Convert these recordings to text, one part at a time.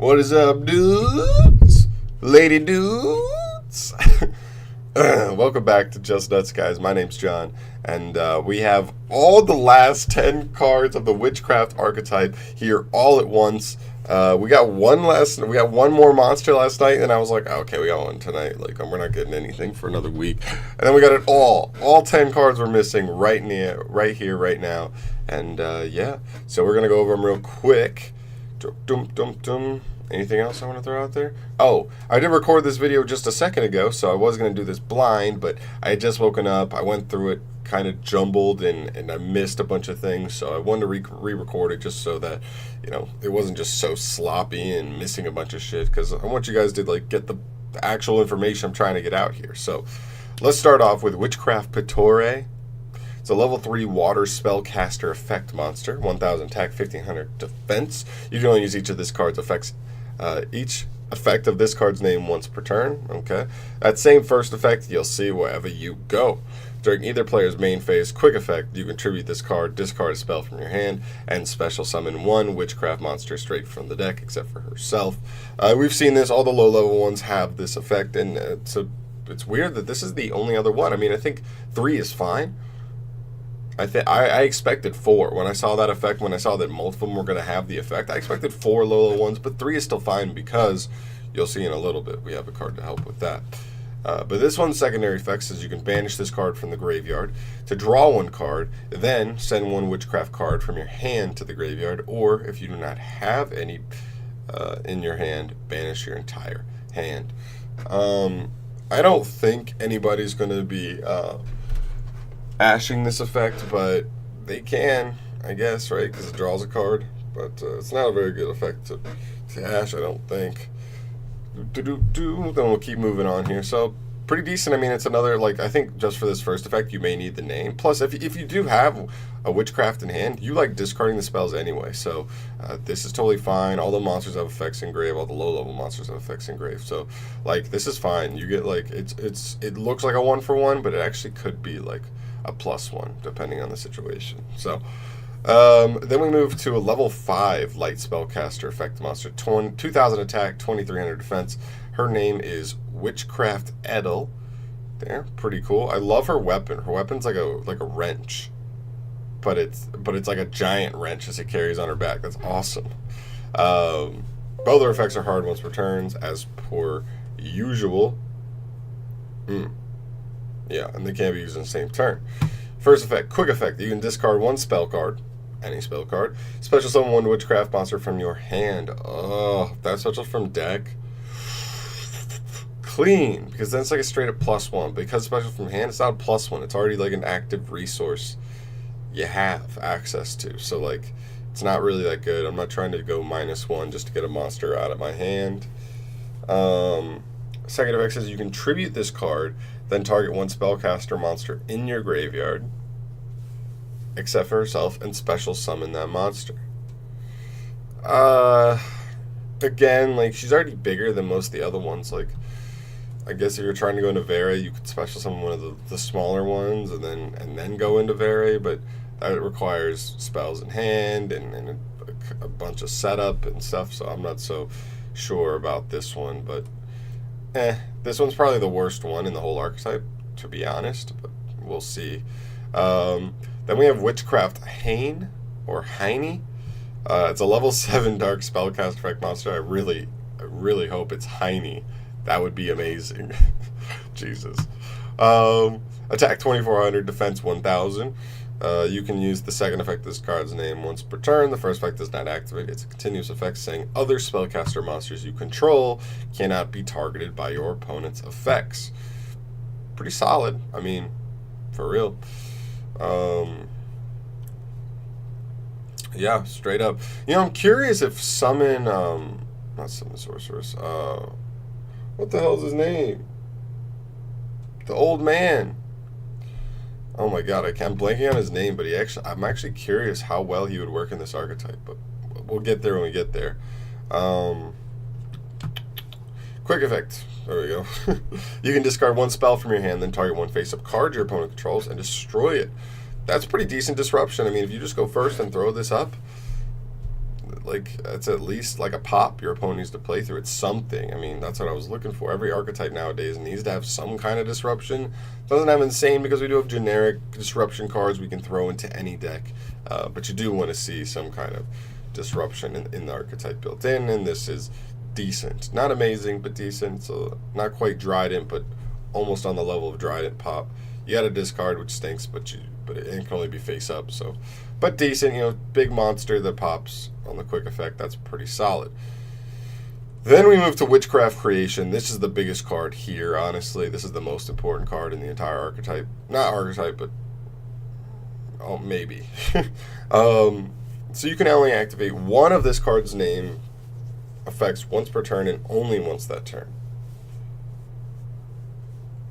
What is up, dudes? Lady dudes? Welcome back to Just Nuts, guys. My name's John, and we have all the last 10 cards of the Witchcraft archetype here all at once. We got one more monster last night, and I was like, okay, we got one tonight. Like, we're not getting anything for another week. And then we got it all. All 10 cards were missing right here, right now. And yeah, so we're gonna go over them real quick. Anything else I want to throw out there? Oh, I did record this video just a second ago, so I was going to do this blind, but I had just woken up. I went through it kind of jumbled, and I missed a bunch of things, so I wanted to re-record it just so that, you know, it wasn't just so sloppy and missing a bunch of shit, because I want you guys to, like, get the actual information I'm trying to get out here. So let's start off with Witchcraft Pittore. It's a level 3 water spellcaster effect monster, 1000 attack, 1500 defense. You can only use each of this card's effects, each effect of this card's name once per turn. Okay, that same first effect you'll see wherever you go. During either player's main phase quick effect, you contribute this card, discard a spell from your hand, and special summon one witchcraft monster straight from the deck, except for herself. We've seen this, all the low-level ones have this effect, and it's weird that this is the only other one. I mean, I think 3 is fine. I expected 4 when I saw that effect. When I saw that multiple of them were going to have the effect, I expected 4 low ones, but 3 is still fine because you'll see in a little bit we have a card to help with that. But this one's secondary effect says you can banish this card from the graveyard to draw 1 card, then send 1 witchcraft card from your hand to the graveyard, or if you do not have any in your hand, banish your entire hand. I don't think anybody's going to be ashing this effect, but they can, I guess, right? Because it draws a card, but it's not a very good effect to ash, I don't think. Then we'll keep moving on here. So pretty decent. I mean, it's another, like, I think just for this first effect you may need the name. Plus, if you do have a witchcraft in hand, you like discarding the spells anyway, so this is totally fine. All the monsters have effects engraved, all the low level monsters have effects engraved, so like this is fine. You get, like, it looks like a 1-for-1, but it actually could be like a +1 depending on the situation. So then we move to a level 5 light spellcaster effect monster, 2000 attack, 2300 defense. Her name is Witchcraft Edel. There, pretty cool. I love her weapon. Her weapon's like a wrench, but it's like a giant wrench as it carries on her back. That's awesome. Both her effects are hard once per turns, as per usual. Yeah, and they can't be used in the same turn. First effect, quick effect. You can discard 1 spell card, any spell card. Special summon 1 witchcraft monster from your hand. Oh, that's special from deck. Clean, because then it's like a straight up +1. Because special from hand, it's not a +1. It's already like an active resource you have access to. So like, it's not really that good. I'm not trying to go -1 just to get a monster out of my hand. Second effect says you can tribute this card, then target 1 spellcaster monster in your graveyard, except for herself, and special summon that monster. Again, like, she's already bigger than most of the other ones. Like, I guess if you're trying to go into Vere, you could special summon one of the smaller ones and then go into Vere, but that requires spells in hand and a bunch of setup and stuff, so I'm not so sure about this one, but this one's probably the worst one in the whole archetype, to be honest, but we'll see. Then we have Witchcraft Haine, or Heine. It's a level 7 dark spellcast effect monster. I really hope it's Heine. That would be amazing. Jesus. Attack 2400, defense 1000. You can use the second effect of this card's name once per turn. The first effect does not activate. It's a continuous effect saying other spellcaster monsters you control cannot be targeted by your opponent's effects. Pretty solid. I mean, for real. Yeah, straight up. You know, I'm curious if summon, not summon sorceress, what the hell's his name? The old man. Oh my god, I'm blanking on his name, but I'm actually curious how well he would work in this archetype, but we'll get there when we get there. Quick effect. There we go. You can discard 1 spell from your hand, then target 1 face-up card your opponent controls and destroy it. That's pretty decent disruption. I mean, if you just go first and throw this up, like it's at least like a pop your opponent needs to play through. It's something. I mean, that's what I was looking for. Every archetype nowadays needs to have some kind of disruption. Doesn't have insane because we do have generic disruption cards we can throw into any deck, but you do want to see some kind of disruption in the archetype built in, and this is decent. Not amazing, but decent. So not quite Dryden, but almost on the level of Dryden pop. You got a discard, which stinks, but it can only be face up. So, but decent. You know, big monster that pops on the quick effect. That's pretty solid. Then we move to Witchcraft Creation. This is the biggest card here, honestly. This is the most important card in the entire archetype. Not archetype, but oh, maybe. So you can only activate one of this card's name effects once per turn and only once that turn.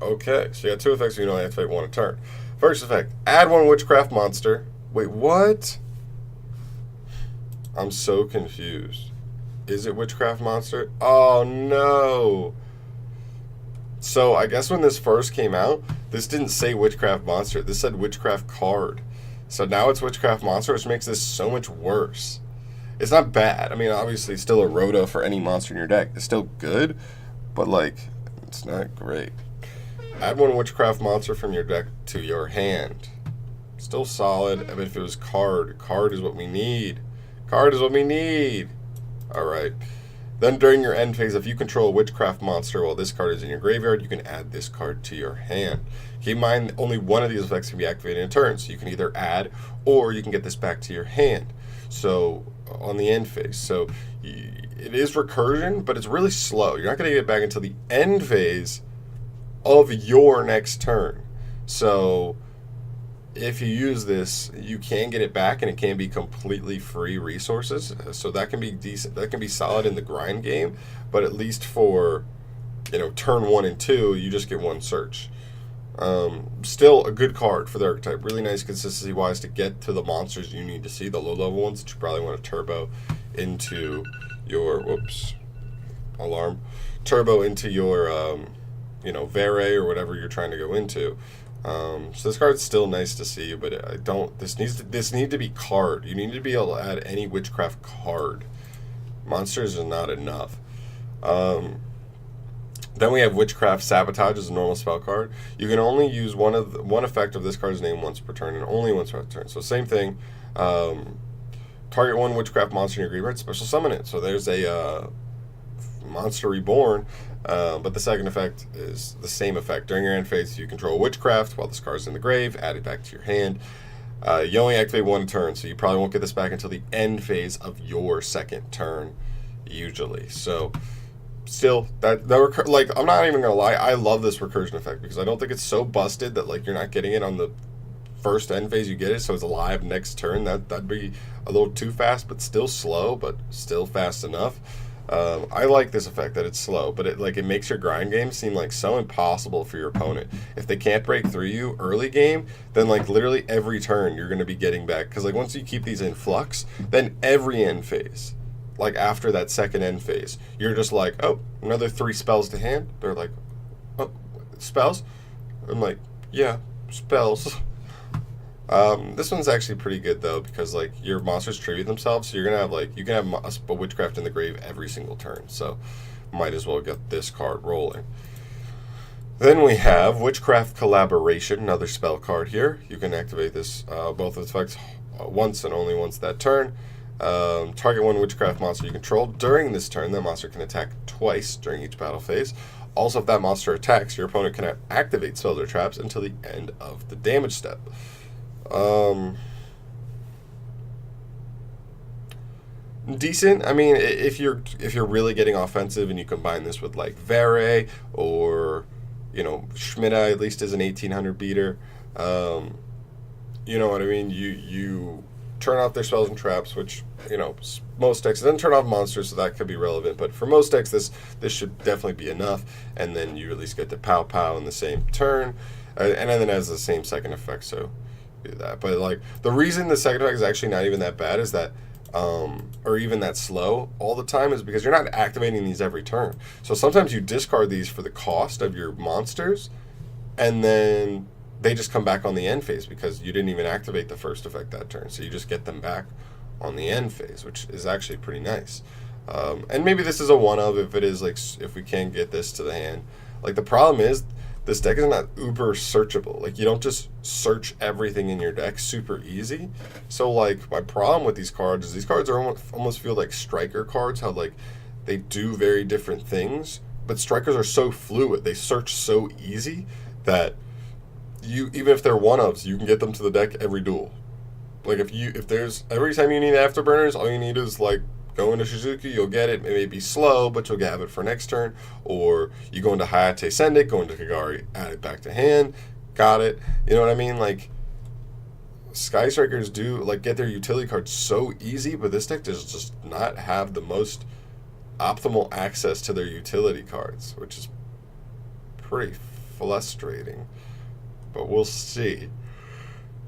Okay, so you got two effects, you can only activate one a turn. First effect, add one witchcraft monster. Wait, what? I'm so confused. Is it witchcraft monster? Oh no. So I guess when this first came out, this didn't say witchcraft monster. This said witchcraft card. So now it's witchcraft monster, which makes this so much worse. It's not bad. I mean, obviously, it's still a rota for any monster in your deck. It's still good, but like, it's not great. Add one witchcraft monster from your deck to your hand. Still solid. I mean, if it was card is what we need. Card is what we need. All right. Then during your end phase, if you control a witchcraft monster while this card is in your graveyard, you can add this card to your hand. Keep in mind, only one of these effects can be activated in a turn, so you can either add or you can get this back to your hand. So on the end phase, so it is recursion, but it's really slow. You're not going to get it back until the end phase of your next turn. So if you use this, you can get it back, and it can be completely free resources. So that can be decent. That can be solid in the grind game, but at least for, you know, turn 1 and 2, you just get one search. Still a good card for the archetype. Really nice consistency wise to get to the monsters you need to see, the low level ones that you probably want to turbo into your turbo into your you know, Vere or whatever you're trying to go into. So this card's still nice to see, but this needs to be card. You need to be able to add any witchcraft card. Monsters is not enough. Then we have Witchcraft Sabotage as a normal spell card. You can only use one effect of this card's name once per turn, and only once per turn. So same thing. Target one witchcraft monster in your graveyard, special summon it. So there's a monster reborn, but the second effect is the same effect. During your end phase, you control witchcraft while this card's in the grave. Add it back to your hand. You only activate one turn, so you probably won't get this back until the end phase of your second turn, usually. So still, like, I'm not even gonna lie, I love this recursion effect because I don't think it's so busted that like you're not getting it on the first end phase you get it, so it's alive next turn. That'd be a little too fast, but still slow, but still fast enough. I like this effect that it's slow, but it makes your grind game seem like so impossible for your opponent. If they can't break through you early game, then like literally every turn you're going to be getting back, because like once you keep these in flux, then every end phase, like after that second end phase, you're just like, oh, another 3 spells to hand. They're like, oh, spells? I'm like, yeah, spells. This one's actually pretty good though, because like your monsters tribute themselves, so you're gonna have like, you can have a witchcraft in the grave every single turn, so might as well get this card rolling. Then we have Witchcraft Collaboration, another spell card here. You can activate this both effects once and only once that turn. Target one witchcraft monster you control. During this turn, that monster can attack twice during each battle phase. Also, if that monster attacks, your opponent can activate spells or traps until the end of the damage step. Decent. I mean, if you're really getting offensive and you combine this with like Vere or, you know, Schmidta at least is an 1800 beater. You know what I mean? You turn off their spells and traps, which, you know, most decks, then turn off monsters, so that could be relevant. But for most decks, this should definitely be enough. And then you at least get the pow pow in the same turn, and then it has the same second effect. So do that. But like the reason the second effect is actually not even that bad is that or even that slow all the time is because you're not activating these every turn. So sometimes you discard these for the cost of your monsters, and then they just come back on the end phase because you didn't even activate the first effect that turn. So you just get them back on the end phase, which is actually pretty nice. And maybe this is a one of if it is like if we can get this to the hand. Like the problem is this deck is not uber searchable. Like you don't just search everything in your deck super easy. So like my problem with these cards is these cards are almost feel like striker cards. How like they do very different things, but strikers are so fluid. They search so easy that you even if they're one ofs, you can get them to the deck every duel. Like if there's every time you need afterburners, all you need is like go into Shizuki, you'll get it. It may be slow, but you'll have it for next turn. Or you go into Hayate, send it. Go into Kagari, add it back to hand. Got it. You know what I mean? Like, Sky Strikers do, like, get their utility cards so easy, but this deck does just not have the most optimal access to their utility cards, which is pretty frustrating. But we'll see.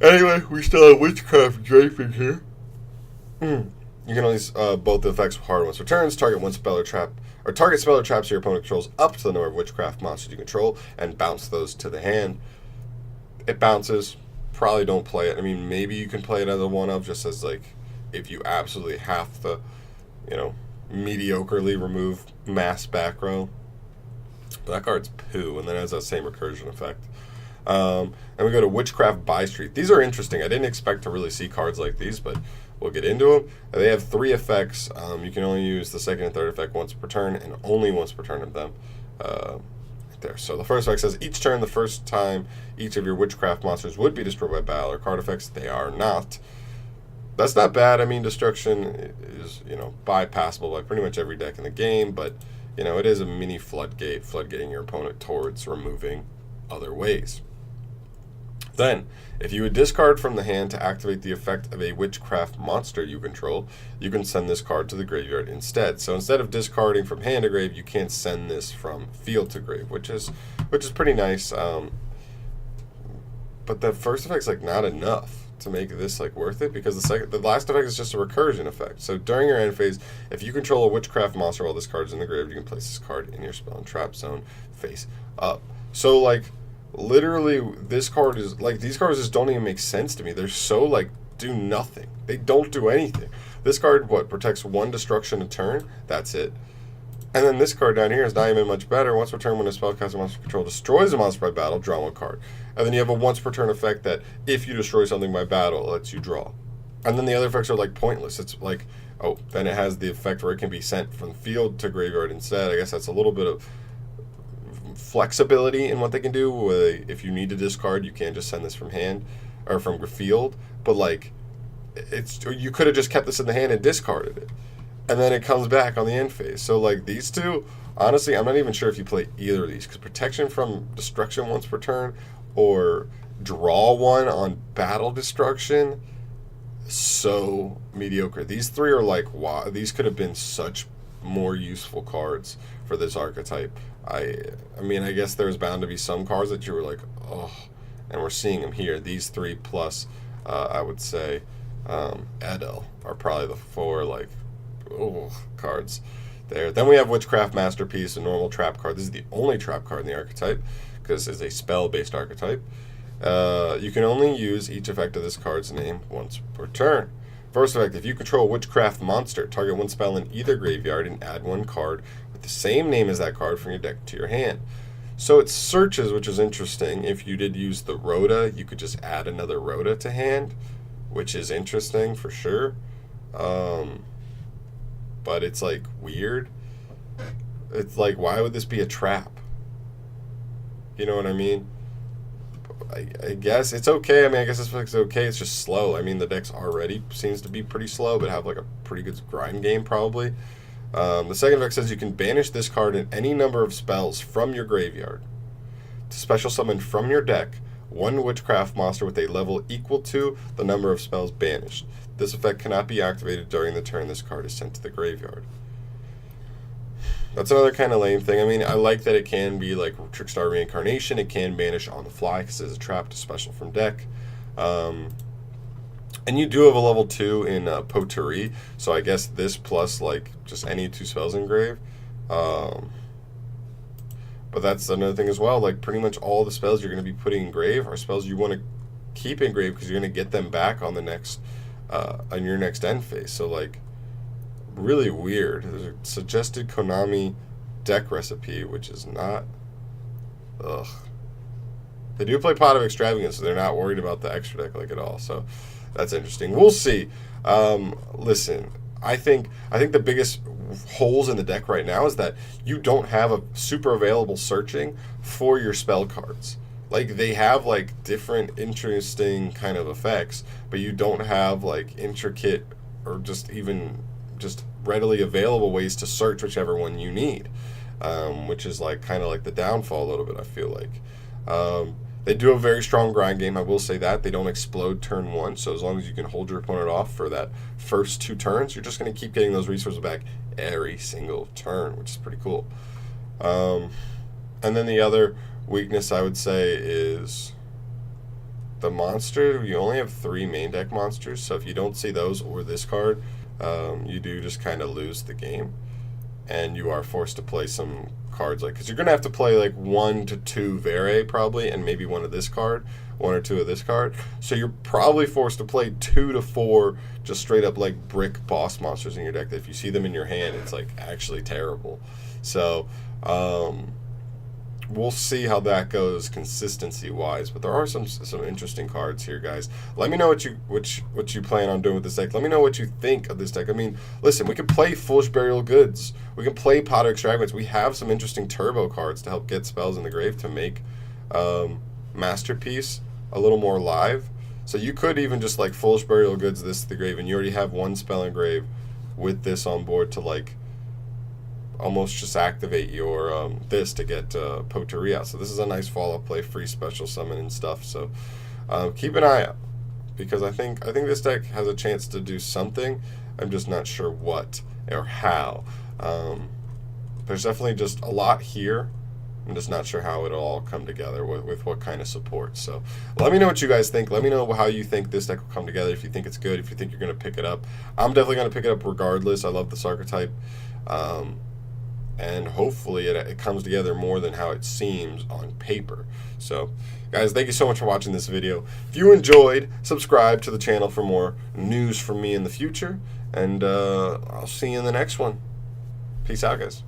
Anyway, we still have Witchcraft draping here. You can only both the effects hard once returns. Target one spell or trap, or target spell or traps your opponent controls up to the number of witchcraft monsters you control, and bounce those to the hand. It bounces. Probably don't play it. I mean, maybe you can play it as a one of, just as like if you absolutely have to, you know, mediocrely remove mass back row. But that card's poo, and then it has that same recursion effect. And we go to Witchcraft Buy Street. These are interesting. I didn't expect to really see cards like these, but we'll get into them. They have 3 effects. You can only use the second and third effect once per turn, and only once per turn of them. Right there. So the first effect says, each turn, the first time each of your witchcraft monsters would be destroyed by battle or card effects, they are not. That's not bad. I mean, destruction is, you know, bypassable by pretty much every deck in the game, but, you know, it is a mini floodgate, floodgating your opponent towards removing other ways. Then, if you would discard from the hand to activate the effect of a witchcraft monster you control, you can send this card to the graveyard instead. So instead of discarding from hand to grave, you can send this from field to grave, which is pretty nice. But the first effect's like not enough to make this like worth it, because the last effect is just a recursion effect. So during your end phase, if you control a witchcraft monster while this card is in the grave, you can place this card in your spell and trap zone face up. So like, literally, this card is like, these cards just don't even make sense to me. They're so like do nothing. They don't do anything. This card protects 1 destruction a turn. That's it. And then this card down here is not even much better. Once per turn, when a spellcaster monster control destroys a monster by battle, draw 1 card. And then you have a once per turn effect that if you destroy something by battle, it lets you draw. And then the other effects are like pointless. It's like, oh, then it has the effect where it can be sent from field to graveyard instead. I guess that's a little bit of flexibility in what they can do. If you need to discard, you can just send this from hand or from field, but like you could have just kept this in the hand and discarded it, and then it comes back on the end phase. So like these two, honestly, I'm not even sure if you play either of these, because protection from destruction once per turn or draw 1 on battle destruction, so mediocre. These 3 are like, wow, these could have been such more useful cards for this archetype. I mean, I guess there's bound to be some cards that you were like, oh, and we're seeing them here. These 3 plus, I would say, Edel are probably the 4, like, cards there. Then we have Witchcraft Masterpiece, a normal trap card. This is the only trap card in the archetype, because it's a spell-based archetype. You can only use each effect of this card's name once per turn. First effect, if you control a witchcraft monster, target 1 spell in either graveyard and add 1 card with the same name as that card from your deck to your hand. So it searches, which is interesting. If you did use the Rhoda, you could just add another Rhoda to hand, which is interesting for sure. But it's like weird. It's like, why would this be a trap? You know what I mean? I guess it's okay. I mean, I guess this deck's okay. It's just slow. I mean, the deck's already seems to be pretty slow, but have like a pretty good grind game probably. The second effect says you can banish this card in any number of spells from your graveyard to special summon from your deck 1 witchcraft monster with a level equal to the number of spells banished. This effect cannot be activated during the turn this card is sent to the graveyard. That's another kind of lame thing. I mean, I like that it can be like Trickstar Reincarnation. It can banish on the fly because it's a trap to special from deck. And you do have a level 2 in Pottery, so I guess this plus like just any 2 spells in grave. But that's another thing as well. Like pretty much all the spells you're going to be putting in grave are spells you want to keep in grave because you're going to get them back on the next on your next end phase. So like, really weird. There's a suggested Konami deck recipe, which is not. Ugh. They do play Pot of Extravagance, so they're not worried about the extra deck like at all. So that's interesting. We'll see. Listen, I think the biggest holes in the deck right now is that you don't have a super available searching for your spell cards. Like, they have like different interesting kind of effects, but you don't have like intricate or just readily available ways to search whichever one you need, which is like kind of like the downfall a little bit, I feel like. They do a very strong grind game, I will say that. They don't explode turn one, so as long as you can hold your opponent off for that first 2 turns, you're just going to keep getting those resources back every single turn, which is pretty cool. And then the other weakness I would say is the monster. You only have 3 main deck monsters, so if you don't see those or this card, you do just kind of lose the game, and you are forced to play some cards, like, because you're gonna have to play like 1 to 2 Vere probably, and maybe 1 of this card, 1 or 2 of this card. So you're probably forced to play 2 to 4 just straight up like brick boss monsters in your deck that if you see them in your hand, it's like actually terrible. So we'll see how that goes consistency wise, but there are some interesting cards here, guys. Let me know what you plan on doing with this deck. Let me know what you think of this deck. I mean, listen, we can play Foolish Burial Goods, we can play Pot of Extravagance. We have some interesting turbo cards to help get spells in the grave to make Masterpiece a little more live. So you could even just like Foolish Burial Goods this to the grave, and you already have 1 spell in grave with this on board to like almost just activate your this to get Pottery out. So this is a nice follow-up play, free special summon and stuff. So keep an eye out, because I think this deck has a chance to do something. I'm just not sure what or how. There's definitely just a lot here. I'm just not sure how it'll all come together with what kind of support. So let me know what you guys think. Let me know how you think this deck will come together, if you think it's good, if you think you're going to pick it up. I'm definitely going to pick it up regardless. I love this archetype. And hopefully it comes together more than how it seems on paper. So, guys, thank you so much for watching this video. If you enjoyed, subscribe to the channel for more news from me in the future. And I'll see you in the next one. Peace out, guys.